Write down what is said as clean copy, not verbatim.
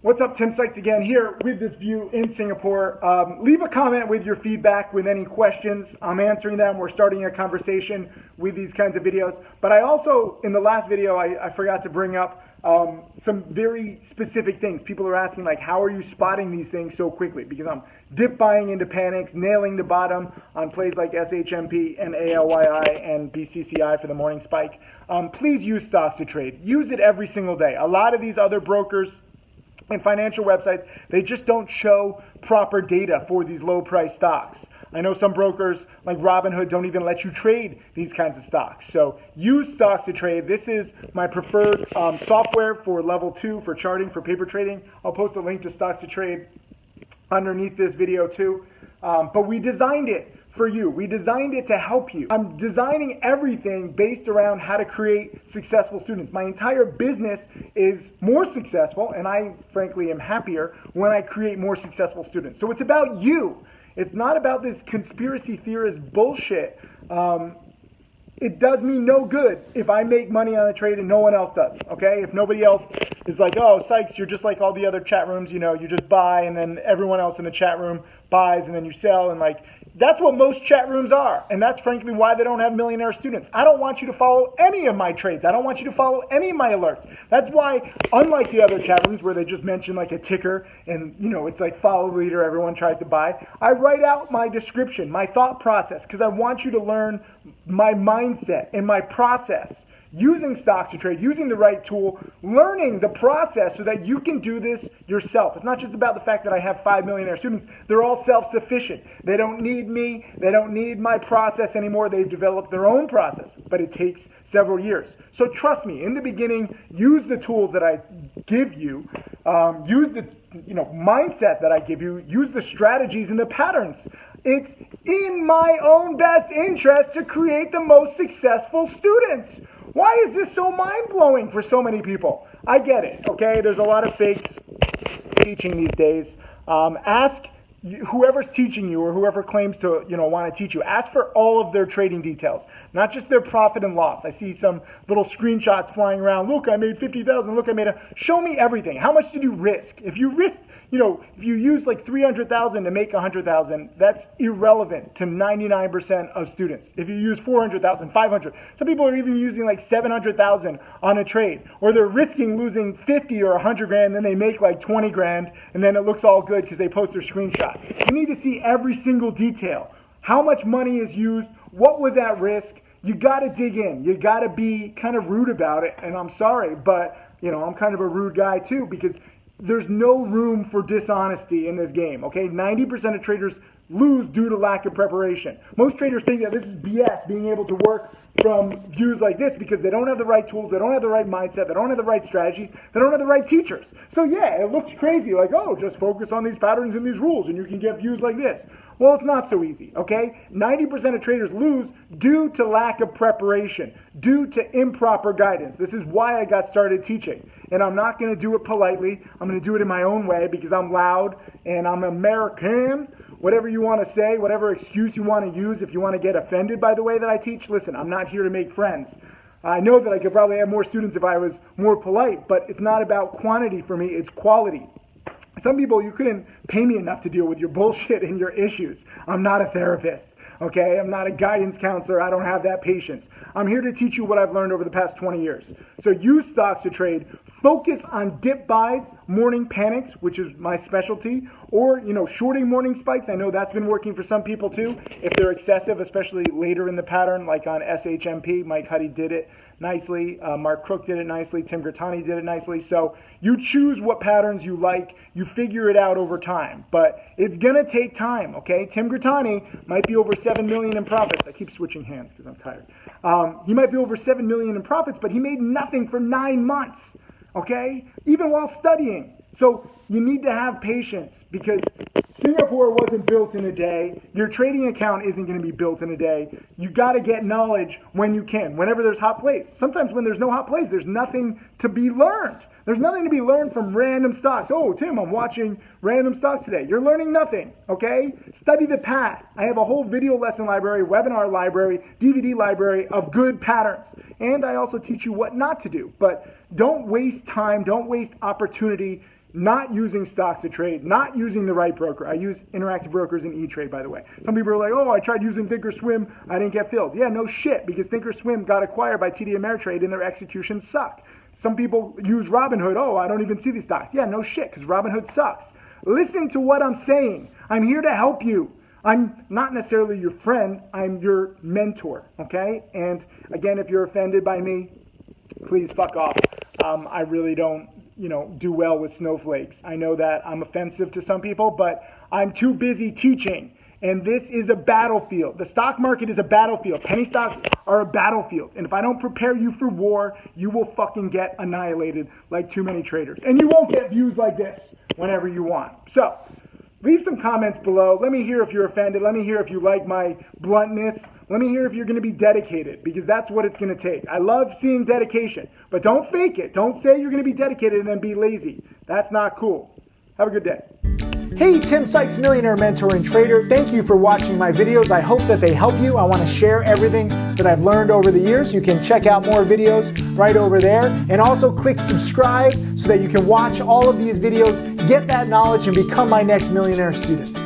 What's up, Tim Sykes again here with this view in Singapore. Leave a comment with your feedback, with any questions. I'm answering them. We're starting a conversation with these kinds of videos. But I also, in the last video, I forgot to bring up some very specific things. People are asking, like, how are you spotting these things so quickly? Because I'm dip buying into panics, nailing the bottom on plays like SHMP and ALYI and BCCI for the morning spike. Please use stocks to trade. Use it every single day. A lot of these other brokers and financial websites, they just don't show proper data for these low price stocks. I know some brokers like Robinhood don't even let you trade these kinds of stocks. So use stocks to trade. This is my preferred software for level 2 for charting, for paper trading. I'll post a link to stocks to trade underneath this video too. But we designed it for you. We designed it to help you. I'm designing everything based around how to create successful students. My entire business is more successful, and I frankly am happier when I create more successful students. So it's about you. It's not about this conspiracy theorist bullshit. It does me no good if I make money on a trade and no one else does, okay? If nobody else is like, oh, Sykes, you're just like all the other chat rooms, you know, you just buy and then everyone else in the chat room buys and then you sell, and like, that's what most chat rooms are. And that's frankly why they don't have millionaire students. I don't want you to follow any of my trades. I don't want you to follow any of my alerts. That's why, unlike the other chat rooms where they just mention like a ticker and, you know, it's like follow the leader, everyone tries to buy, I write out my description, my thought process, because I want you to learn my mindset and my process. Using stocks to trade, using the right tool, learning the process so that you can do this yourself. It's not just about the fact that I have 5 millionaire students. They're all self-sufficient. They don't need me. They don't need my process anymore. They've developed their own process, but it takes several years. So trust me, in the beginning, use the tools that I give you, use the mindset that I give you, use the strategies and the patterns. It's in my own best interest to create the most successful students. Why is this so mind-blowing for so many people? I get it, okay? There's a lot of fakes teaching these days. Ask whoever's teaching you or whoever claims to want to teach you, ask for all of their trading details, not just their profit and loss. I see some little screenshots flying around. Look, I made 50,000. Look, I made show me everything. How much did you risk? If you risked, if you use like 300,000 to make 100,000, that's irrelevant to 99% of students. If you use 400,000, 500, some people are even using like 700,000 on a trade, or they're risking losing 50 or 100 grand, and then they make like 20 grand, and then it looks all good because they post their screenshot. You need to see every single detail. How much money is used? What was at risk? You got to dig in. You got to be kind of rude about it. And I'm sorry, but I'm kind of a rude guy too, because there's no room for dishonesty in this game, okay? 90% of traders lose due to lack of preparation. Most traders think that this is BS, being able to work from views like this, because they don't have the right tools, they don't have the right mindset, they don't have the right strategies, they don't have the right teachers. So yeah, it looks crazy, like, oh, just focus on these patterns and these rules and you can get views like this. Well, it's not so easy, okay? 90% of traders lose due to lack of preparation, due to improper guidance. This is why I got started teaching. And I'm not going to do it politely. I'm going to do it in my own way because I'm loud and I'm American. Whatever you want to say, whatever excuse you want to use, if you want to get offended by the way that I teach, listen, I'm not here to make friends. I know that I could probably have more students if I was more polite, but it's not about quantity for me, it's quality. Some people, you couldn't pay me enough to deal with your bullshit and your issues. I'm not a therapist, okay? I'm not a guidance counselor. I don't have that patience. I'm here to teach you what I've learned over the past 20 years. So use stocks to trade. Focus on dip buys, morning panics, which is my specialty, or, shorting morning spikes. I know that's been working for some people too. If they're excessive, especially later in the pattern, like on SHMP, Mike Huddy did it nicely. Mark Crook did it nicely. Tim Grattani did it nicely. So you choose what patterns you like. You figure it out over time. But it's going to take time, okay? Tim Grattani might be over 7 million in profits. I keep switching hands because I'm tired. He might be over 7 million in profits, but he made nothing for 9 months, okay? Even while studying. So you need to have patience, because Singapore wasn't built in a day. Your trading account isn't going to be built in a day. You got to get knowledge when you can, whenever there's hot plays. Sometimes when there's no hot plays, there's nothing to be learned. There's nothing to be learned from random stocks. Oh, Tim, I'm watching random stocks today. You're learning nothing, okay? Study the past. I have a whole video lesson library, webinar library, DVD library of good patterns. And I also teach you what not to do. But don't waste time. Don't waste opportunity not using stocks to trade, not using the right broker. I use Interactive Brokers and E-Trade, by the way. Some people are like, oh, I tried using Thinkorswim, I didn't get filled. Yeah, no shit, because Thinkorswim got acquired by TD Ameritrade and their executions suck. Some people use Robinhood. Oh, I don't even see these stocks. Yeah, no shit, because Robinhood sucks. Listen to what I'm saying. I'm here to help you. I'm not necessarily your friend, I'm your mentor, okay? And again, if you're offended by me, please fuck off. I really don't, do well with snowflakes. I know that I'm offensive to some people, but I'm too busy teaching. And this is a battlefield. The stock market is a battlefield. Penny stocks are a battlefield. And if I don't prepare you for war, you will fucking get annihilated like too many traders. And you won't get views like this whenever you want. So, leave some comments below. Let me hear if you're offended. Let me hear if you like my bluntness. Let me hear if you're going to be dedicated, because that's what it's going to take. I love seeing dedication, but don't fake it. Don't say you're going to be dedicated and then be lazy. That's not cool. Have a good day. Hey, Tim Sykes, millionaire mentor and trader. Thank you for watching my videos. I hope that they help you. I want to share everything that I've learned over the years. You can check out more videos right over there, and also click subscribe so that you can watch all of these videos, get that knowledge, and become my next millionaire student.